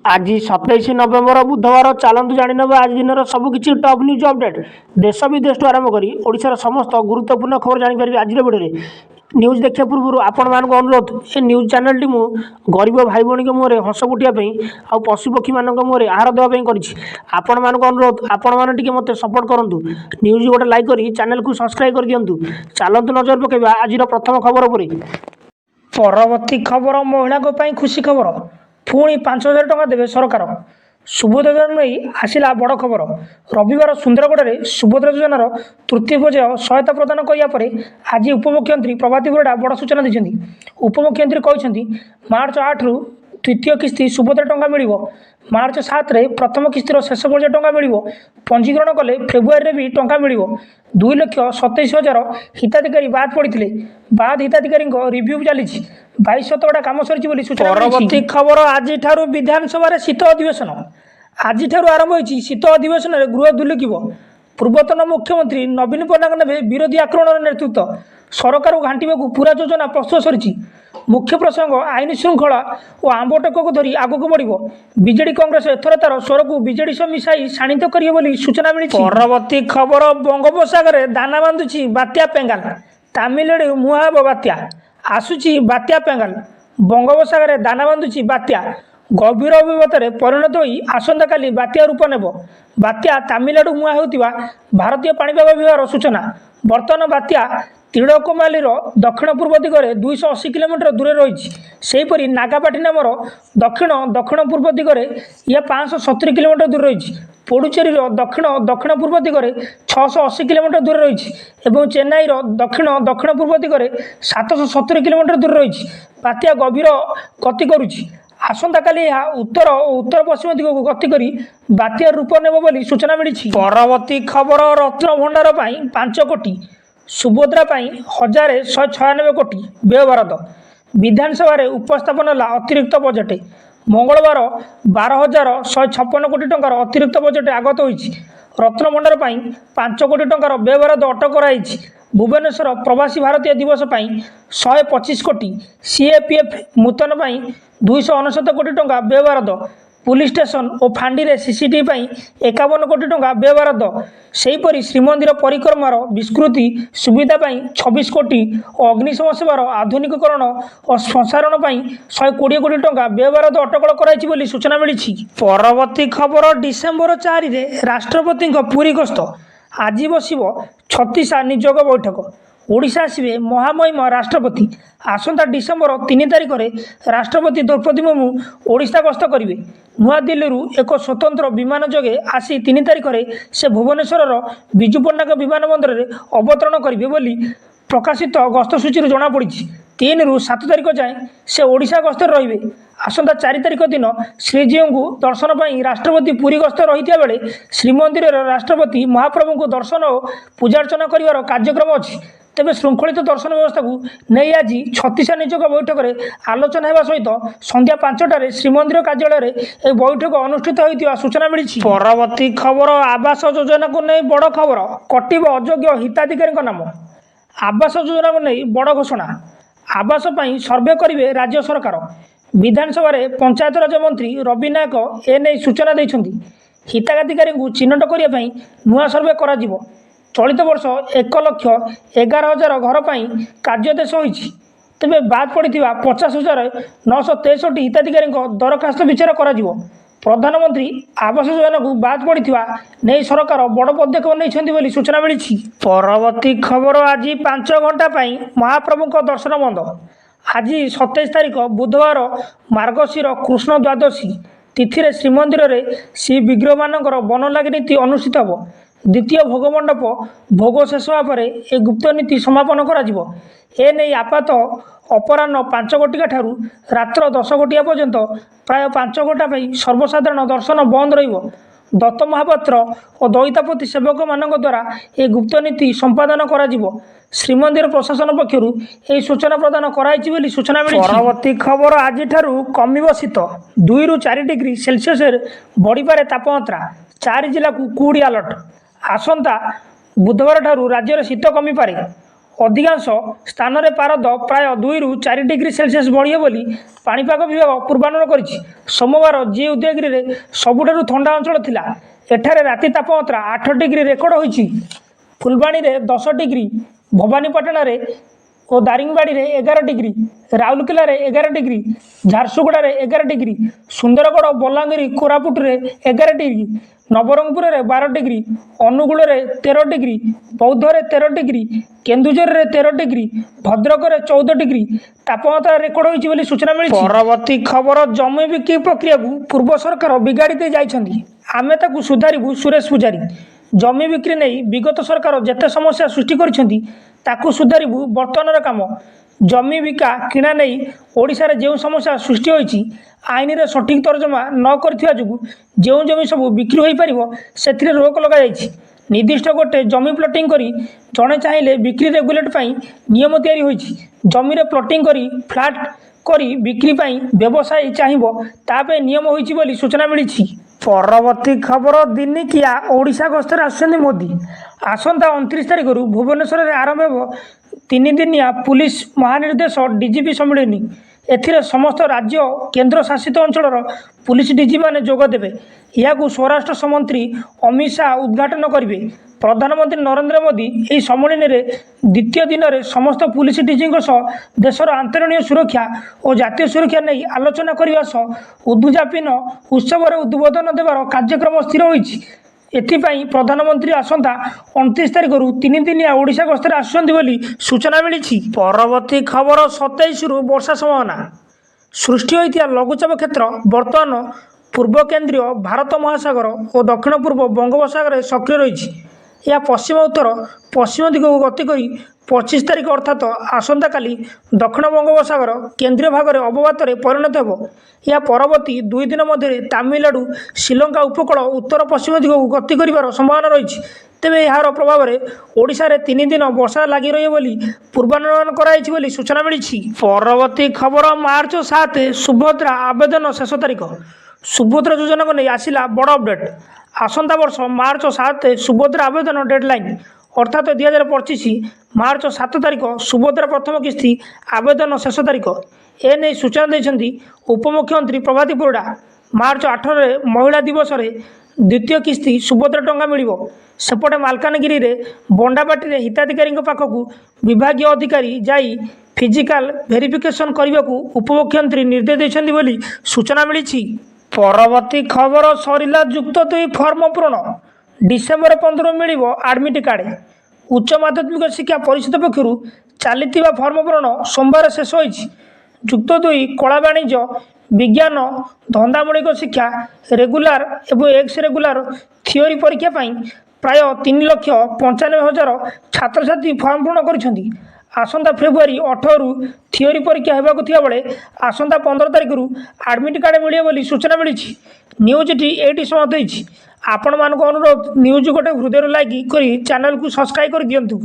आज 27 नवेम्बर बुधवार चलतु जाणवे आज दिन सबकि टॉप न्यूज अपडेट देश विदेश आरंभ कर ओडिशार समस्त गुरुत्वपूर्ण खबर जानीपर आज भिडियो न्यूज देखा पूर्व आपण मान अनुरोध ये न्यूज चैनल टी गरीब भाई भौणी मुहर हस फुटापी आ पशुपक्षी मान मुहर आहार देवाई आपण मान अनुरोध आपण मैंने मत सपोर्ट करूँ न्यूज गोटे लाइक कर चैनल को सब्सक्राइब कर दिंतु चलतु नजर पकेबा आज प्रथम खबर पर परवर्ती खबर महिला खुशी खबर पुणी 5,000 टका देवे सरकार सुभद्रा योजना नहीं आसला बड़ खबर रविवार सुंदरगढ़ में सुभद्रा योजनार तृतीय पर्याय सहायता प्रदान करापर आज उपमुख्यमंत्री प्रभाती परिडा बड़ सूचना देते। उपमुख्यमंत्री कहते मार्च 8 रु तृतीय किस्ती सुभद्रा टंका मिल मार्च 7 रे प्रथम किस्तीर शेष पर्याय टंका मिल पंजीकरण कले फेब्रुआरी भी टंका मिल 2,27,000 हिताधिकारी बाद पड़ते बाद हिताधिकारी रिव्यू चली 22% काम सरी सूचना। परवर्ती खबर आज विधानसभा शीत अधिवेशन आज आरंभ होती शीत अधिवेशन में गृह दुलुकिब पूर्वतन मुख्यमंत्री नवीन पट्टनायक ने विरोधी आक्रमण नेतृत्व सरकार घांटा पूरा योजना प्रस्तुत सरी मुख्य प्रसंग आईन श्रृंखला और आंबटक को धरी आग को बढ़ विजेडी कांग्रेस एथर तार स्वर को विजेडी सह मिसाई शाणित करेंगे सूचना मिली। परवर्ती खबर बंगोपसागर दाना बांधुची बात्या पेंगाल तामिलनाडु मुहाब बात्या आसुची बात्या पेंगाल बंगोपसागर दाना बांधुची बात्या गभीर विपदे परिणत हो आसंता काली बात्या रूप नेब बात्या तामिलनाडु मुहां होता भारतीय पाणीपाग विभाग सूचना बर्तमान बात्या तिड़कमालीर दक्षिण पूर्व दिगरे 280 किलोमीटर दूर रही सेहीपरि नागापाटी नामर दक्षिण दक्षिण पूर्व दिगरे यह 570 किलोमीटर दूर रही पुडुचेरीर दक्षिण दक्षिण पूर्व दिगरे 680 किलोमीटर दूर रही और चेन्नईर दक्षिण दक्षिण पूर्व दिगरे 770 किलोमीटर दूर रही बात्या गभीर गति करुच्ची आसंता काली उत्तर और उत्तर पश्चिम दिग को गति कर बात्या रूप नेब बोली सूचना मिली। परवर्ती खबर रत्न भंडार 5 कोटी सुभद्रा 1,196 कोटी व्यय बराद विधानसभा उपस्थापन है अतिरिक्त बजेट मंगलवार 12,156 कोटी टंकार अतिरिक्त बजेट आगत होती रत्न भंडार 5 कोटी टंकार व्यय बराद अटक कराई भुवनेश्वर प्रवासी भारतीय दिवस 125 कोटी सीएपीएफ नूतन 269 कोटी टंका व्यय बराद पुलिस स्टेशन और फांडी रे सीसीटीवी 51 कोटी टंका व्यय बराद सेहीपरि श्रीमंदिर परिक्रमार विस्तृति सुविधा 26 कोटी और अग्निशम सेवार आधुनिकीकरण और संसारण 120 कोटी टंका व्यय बराद अटकल कराई सूचना मिली। परवर्ती खबर डिसेम्बर 4 रे राष्ट्रपति पुरी गस्त आज बस 36 नियोग बैठक ओडिशा आसवे महामहिम राष्ट्रपति आसंता डिसेम्बर 3 तारिख में राष्ट्रपति द्रौपदी मुर्मू ओडिशा गस्त करेंगे नुआ दिल्ली एक स्वतंत्र विमान जोगे आसी 3 तारिख में से भुवनेश्वर विजु पट्टनायक विमान बंदर में अवतरण करेंगे बोली प्रकाशित गस्त सूची जमापड़ी 3 रु 7 तारिख जाए से ओडिशा गस्त रे आसंता 4 तारिख दिन श्रीजीऊ को दर्शन पर राष्ट्रपति पुरी गस्त रही बेले श्रीमंदिर राष्ट्रपति महाप्रभु को दर्शन और पूजार्चना कर कार्यक्रम अच्छी तेज श्रृंखलित दर्शन व्यवस्था को नहीं आज 36 नियोग बैठक में आलोचना होगा सहित संध्या 5टार श्रीमंदिर कार्यालय में एक बैठक अनुष्ठित होता सूचना मिली। परवर्ती खबर आवास योजना को नहीं बड़ खबर कटिब अयोग्य हिताधिकारी नाम आवास योजना को नहीं बड़ घोषणा आवास सर्वे करेंगे राज्य सरकार विधानसभा पंचायतराज मंत्री रवि नायक एने सूचना देते हिताधिकारी चिन्हट करने नुआ सर्वे कर चलित वर्ष 1,11,000 घर पर कार्यादेश होती तेज बाद पड़ी 50,963 हिताधिकारी दरखास्त विचार कर प्रधानमंत्री आवास योजना को बाद पड़ी नहीं सरकार बड़ पदक्षेप नहीं सूचना मिली। परवर्ती खबर आज 5 घंटा महाप्रभु दर्शन बंद आज 27 तारिख बुधवार मार्गशीर कृष्ण द्वादशी तिथि श्रीमंदिर में श्री विग्रह मानकर बनलागि नीति अनुष्ठित हो द्वितीय भोग मंडप भोग शेष होगा ए गुप्त नीति समापन कर आपात अपराह 5 घटिका ठारू रात्र 10 घटिया पर्यंत प्राय 5 घंटा सर्वसाधारण दर्शन बंद रत्त महापात्र और दईतापति सेवक मान द्वारा ए गुप्त नीति संपादन कर श्रीमंदिर प्रशासन पक्षर यह सूचना प्रदान कराई सूचना मिली। परवर्ती खबर आज कमिब शीत 2 रु 4 डिग्री सेल्सियस बढ़िपारे तापमात्रा 4 जिला को कुहुड़ी अलर्ट आसंता बुधवार ठारू राज्य शीत कमिपारे ଅଧିକାଂଶ ସ୍ଥାନରେ ପାରଦ ପ୍ରାୟ 2 ରୁ 4 ଡିଗ୍ରୀ ସେଲସିୟସ୍ ବଢ଼ିବ ବୋଲି ପାଣିପାଗ ବିଭାଗ ପୂର୍ବାନୁମାନ କରିଛି। ସୋମବାର ଜି ଉଦୟଗିରିରେ ସବୁଠାରୁ ଥଣ୍ଡା ଅଞ୍ଚଳ ଥିଲା। ଏଠାରେ ରାତି ତାପମାତ୍ରା 8 ଡିଗ୍ରୀ ରେକର୍ଡ ହୋଇଛି। ଫୁଲବାଣୀରେ 10 ଡିଗ୍ରୀ, ଭବାନୀପାଟଣାରେ ଓ ଦାରିଙ୍ଗବାଡ଼ିରେ 11 ଡିଗ୍ରୀ, ରାଉରକେଲାରେ 11 ଡିଗ୍ରୀ, ଝାରସୁଗୁଡ଼ାରେ 11 ଡିଗ୍ରୀ, ସୁନ୍ଦରଗଡ଼, ବଲାଙ୍ଗୀର, କୋରାପୁଟରେ 11 ଡିଗ୍ରୀ, ନବରଙ୍ଗପୁରରେ 12 ଡିଗ୍ରୀ, ଅନୁଗୁଳରେ 13 ଡିଗ୍ରୀ, ବୌଦ୍ଧରେ 13 ଡିଗ୍ରୀ, କେନ୍ଦୁଝରରେ 13 ଡିଗ୍ରୀ, ଭଦ୍ରକରେ 14 ଡିଗ୍ରୀ ତାପମାତ୍ରା ରେକର୍ଡ ହୋଇଛି ବୋଲି ସୂଚନା ମିଳିଛି। ପରବର୍ତ୍ତୀ ଖବର, ଜମି ବିକ୍ରି ପ୍ରକ୍ରିୟାକୁ ପୂର୍ବ ସରକାର ବିଗାଡ଼ି ଦେଇ ଯାଇଛନ୍ତି, ଆମେ ତାକୁ ସୁଧାରିବୁ। ସୁରେଶ ପୂଜାରୀ। ଜମି ବିକ୍ରି ନେଇ ବିଗତ ସରକାର ଯେତେ ସମସ୍ୟା ସୃଷ୍ଟି କରିଛନ୍ତି ତାକୁ ସୁଧାରିବୁ ବର୍ତ୍ତମାନର କାମ। ଜମି ବିକା କିଣା ନେଇ ଓଡ଼ିଶାରେ ଯେଉଁ ସମସ୍ୟା ସୃଷ୍ଟି ହୋଇଛି, ଆଇନରେ ସଠିକ୍ ତର୍ଜମା ନ କରିଥିବା ଯୋଗୁଁ ଯେଉଁ ଜମି ସବୁ ବିକ୍ରି ହୋଇପାରିବ ସେଥିରେ ରୋକ ଲଗାଯାଇଛି। ନିର୍ଦ୍ଦିଷ୍ଟ ଗୋଟେ ଜମି ପ୍ଲଟିଂ କରି ଜଣେ ଚାହିଁଲେ ବିକ୍ରି ରେଗୁଲେଟ୍ ପାଇଁ ନିୟମ ତିଆରି ହୋଇଛି। ଜମିରେ ପ୍ଲଟିଂ କରି ଫ୍ଲାଟ୍ କରି ବିକ୍ରି ପାଇଁ ବ୍ୟବସାୟୀ ଚାହିଁବ ତା ପାଇଁ ନିୟମ ହୋଇଛି ବୋଲି ସୂଚନା ମିଳିଛି। ପରବର୍ତ୍ତୀ ଖବର, ଦିନିକିଆ ଓଡ଼ିଶା ଗସ୍ତରେ ଆସୁଛନ୍ତି ମୋଦି। ଆସନ୍ତା 29 ତାରିଖରୁ ଭୁବନେଶ୍ୱରରେ ଆରମ୍ଭ ହେବ 3 ଦିନିଆ ପୁଲିସ ମହାନିର୍ଦ୍ଦେଶ ଡିଜିପି ସମ୍ମିଳନୀ। ଏଥିରେ ସମସ୍ତ ରାଜ୍ୟ କେନ୍ଦ୍ର ଶାସିତ ଅଞ୍ଚଳର ପୁଲିସ ଡିଜିମାନେ ଯୋଗ ଦେବେ। ଏହାକୁ ସ୍ୱରାଷ୍ଟ୍ର ମନ୍ତ୍ରୀ ଅମିତ ଶାହା ଉଦ୍ଘାଟନ କରିବେ। ପ୍ରଧାନମନ୍ତ୍ରୀ ନରେନ୍ଦ୍ର ମୋଦି ଏହି ସମ୍ମିଳନୀରେ ଦ୍ୱିତୀୟ ଦିନରେ ସମସ୍ତ ପୁଲିସ ଡିଜିଙ୍କ ସହ ଦେଶର ଆନ୍ତର୍ଜୀୟ ସୁରକ୍ଷା ଓ ଜାତୀୟ ସୁରକ୍ଷା ନେଇ ଆଲୋଚନା କରିବା ସହ ଉଦ୍ଯାପନୀ ଉତ୍ସବରେ ଉଦ୍ବୋଧନ ଦେବାର କାର୍ଯ୍ୟକ୍ରମ ସ୍ଥିର ହୋଇଛି। ଏଥିପାଇଁ ପ୍ରଧାନମନ୍ତ୍ରୀ ଆସନ୍ତା 29 ତାରିଖରୁ 3 ଦିନିଆ ଓଡ଼ିଶା ଗସ୍ତରେ ଆସୁଛନ୍ତି ବୋଲି ସୂଚନା ମିଳିଛି। ପରବର୍ତ୍ତୀ ଖବର, 27ରୁ ବର୍ଷା ସମ୍ଭାବନା। ସୃଷ୍ଟି ହୋଇଥିବା ଲଘୁଚାପ କ୍ଷେତ୍ର ବର୍ତ୍ତମାନ ପୂର୍ବ କେନ୍ଦ୍ରୀୟ ଭାରତ ମହାସାଗର ଓ ଦକ୍ଷିଣ ପୂର୍ବ ବଙ୍ଗୋପସାଗରରେ ସକ୍ରିୟ ରହିଛି। ଏହା ପଶ୍ଚିମ ଉତ୍ତର ପଶ୍ଚିମ ଦିଗକୁ ଗତି କରି 25 ତାରିଖ ଅର୍ଥାତ୍ ଆସନ୍ତାକାଲି ଦକ୍ଷିଣ ବଙ୍ଗୋପସାଗର କେନ୍ଦ୍ରୀୟ ଭାଗରେ ଅବବାତରେ ପରିଣତ ହେବ। ଏହା ପରବର୍ତ୍ତୀ 2 ଦିନ ମଧ୍ୟରେ ତାମିଲନାଡୁ, ଶ୍ରୀଲଙ୍କା ଉପକୂଳ ଉତ୍ତର ପଶ୍ଚିମ ଦିଗକୁ ଗତି କରିବାର ସମ୍ଭାବନା ରହିଛି। ତେବେ ଏହାର ପ୍ରଭାବରେ ଓଡ଼ିଶାରେ 3 ଦିନ ବର୍ଷା ଲାଗି ରହିବ ବୋଲି ପୂର୍ବାନୁମାନ କରାଯାଇଛି ବୋଲି ସୂଚନା ମିଳିଛି। ପରବର୍ତ୍ତୀ ଖବର, ମାର୍ଚ୍ଚ 7 ସୁଭଦ୍ରା ଆବେଦନ ଶେଷ ତାରିଖ। ସୁଭଦ୍ରା ଯୋଜନାକୁ ନେଇ ଆସିଲା ବଡ଼ ଅପଡେଟ୍। ଆସନ୍ତା ବର୍ଷ ମାର୍ଚ୍ଚ 7 ସୁଭଦ୍ରା ଆବେଦନ ଡେଡ୍ଲାଇନ୍ ଅର୍ଥାତ୍ 2025 ମାର୍ଚ୍ଚ 7 ତାରିଖ ସୁଭଦ୍ରା ପ୍ରଥମ କିସ୍ତି ଆବେଦନ ଶେଷ ତାରିଖ। ଏନେଇ ସୂଚନା ଦେଇଛନ୍ତି ଉପମୁଖ୍ୟମନ୍ତ୍ରୀ ପ୍ରଭାତୀ ପରିଡ଼ା। ମାର୍ଚ୍ଚ 8ରେ ମହିଳା ଦିବସରେ ଦ୍ୱିତୀୟ କିସ୍ତି ସୁଭଦ୍ରା ଟଙ୍କା ମିଳିବ। ସେପଟେ ମାଲକାନଗିରିରେ ବଣ୍ଡାପାଟିରେ ହିତାଧିକାରୀଙ୍କ ପାଖକୁ ବିଭାଗୀୟ ଅଧିକାରୀ ଯାଇ ଫିଜିକାଲ ଭେରିଫିକେସନ୍ କରିବାକୁ ଉପମୁଖ୍ୟମନ୍ତ୍ରୀ ନିର୍ଦ୍ଦେଶ ଦେଇଛନ୍ତି ବୋଲି ସୂଚନା ମିଳିଛି। ପରବର୍ତ୍ତୀ ଖବର, ସରିଲା ଯୁକ୍ତ 2 ଫର୍ମ ପୂରଣ। ଡିସେମ୍ବର 15 ମିଳିବ ଆଡମିଟ୍ କାର୍ଡ଼। ଉଚ୍ଚ ମାଧ୍ୟମିକ ଶିକ୍ଷା ପରିଷଦ ପକ୍ଷରୁ ଚାଲିଥିବା ଫର୍ମ ପୂରଣ ସୋମବାର ଶେଷ ହୋଇଛି। ଯୁକ୍ତ 2 କଳା, ବାଣିଜ୍ୟ, ବିଜ୍ଞାନ, ଧନ୍ଦାମୂଳକ ଶିକ୍ଷା, ରେଗୁଲାର ଏବଂ ଏକ୍ସ ରେଗୁଲାର ଥିଓରି ପରୀକ୍ଷା ପାଇଁ ପ୍ରାୟ 3,95,000 ଛାତ୍ରଛାତ୍ରୀ ଫର୍ମ ପୂରଣ କରିଛନ୍ତି। ଆସନ୍ତା ଫେବୃଆରୀ 18ରୁ ଥିଓରି ପରୀକ୍ଷା ହେବାକୁ ଥିବାବେଳେ ଆସନ୍ତା 15 ତାରିଖରୁ ଆଡମିଟ୍ କାର୍ଡ଼ ମିଳିବ ବୋଲି ସୂଚନା ମିଳିଛି। ନ୍ୟୁଜ୍ଟି ଏଇଠି ସମାପ୍ତ ହୋଇଛି। ଆପଣମାନଙ୍କୁ ଅନୁରୋଧ, ନ୍ୟୁଜ୍ ଗୋଟେ ହୃଦୟରୁ ଲାଇକ୍ କରି ଚ୍ୟାନେଲକୁ ସବସ୍କ୍ରାଇବ୍ କରିଦିଅନ୍ତୁ।